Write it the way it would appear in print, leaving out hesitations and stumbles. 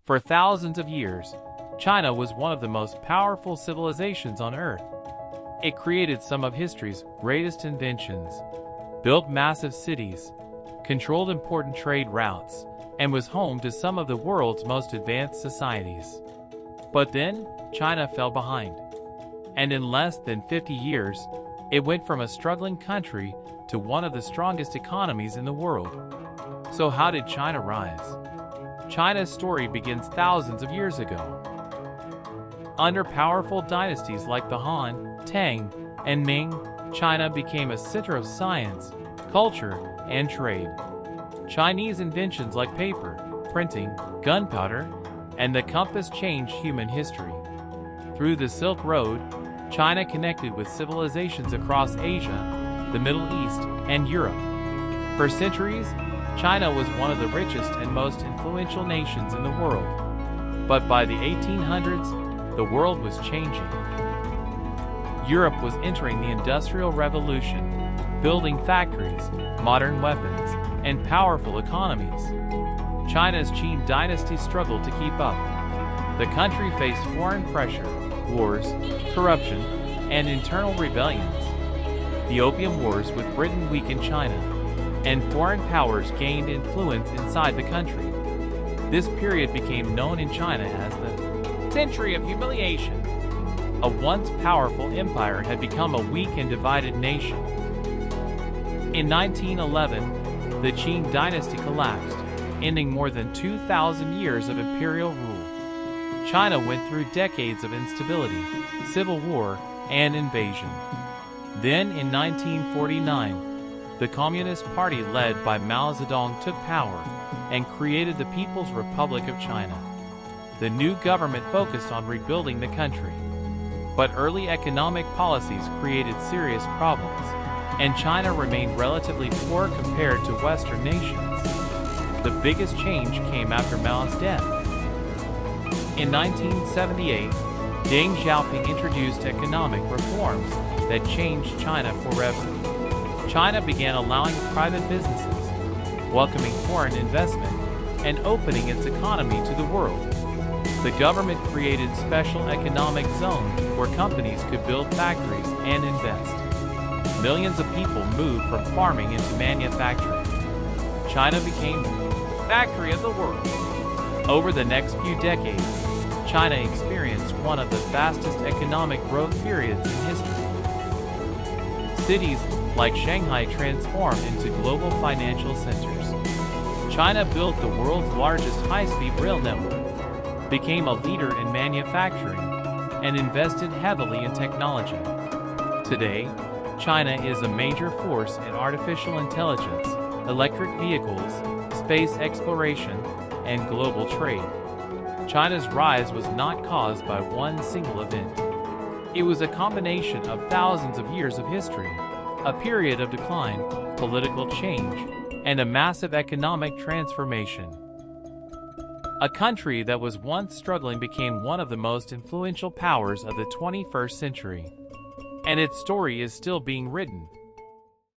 For thousands of years, China was one of the most powerful civilizations on Earth. It created some of history's greatest inventions, built massive cities, controlled important trade routes, and was home to some of the world's most advanced societies. But then, China fell behind. And in less than 50 years, it went from a struggling country to one of the strongest economies in the world. So how did China rise? China's story begins thousands of years ago. Under powerful dynasties like the Han, Tang, and Ming, China became a center of science, culture, and trade. Chinese inventions like paper, printing, gunpowder, and the compass changed human history. Through the Silk Road, China connected with civilizations across Asia, the Middle East, and Europe. For centuries, China was one of the richest and most influential nations in the world. But by the 1800s, the world was changing. Europe was entering the Industrial Revolution, building factories, modern weapons, and powerful economies. China's Qing dynasty struggled to keep up. The country faced foreign pressure, wars, corruption, and internal rebellions. The Opium Wars with Britain weakened China, and foreign powers gained influence inside the country. This period became known in China as the Century of Humiliation. A once powerful empire had become a weak and divided nation. In 1911, the Qing dynasty collapsed, ending more than 2,000 years of imperial rule. China went through decades of instability, civil war, and invasion. Then, in 1949, the Communist Party led by Mao Zedong took power and created the People's Republic of China. The new government focused on rebuilding the country. But early economic policies created serious problems, and China remained relatively poor compared to Western nations. The biggest change came after Mao's death. In 1978, Deng Xiaoping introduced economic reforms that changed China forever. China began allowing private businesses, welcoming foreign investment, and opening its economy to the world. The government created special economic zones where companies could build factories and invest. Millions of people moved from farming into manufacturing. China became the factory of the world. Over the next few decades, China experienced one of the fastest economic growth periods in history. Cities like Shanghai transformed into global financial centers. China built the world's largest high-speed rail network, became a leader in manufacturing, and invested heavily in technology. Today, China is a major force in artificial intelligence, electric vehicles, space exploration, and global trade. China's rise was not caused by one single event. It was a combination of thousands of years of history, a period of decline, political change, and a massive economic transformation. A country that was once struggling became one of the most influential powers of the 21st century. And its story is still being written.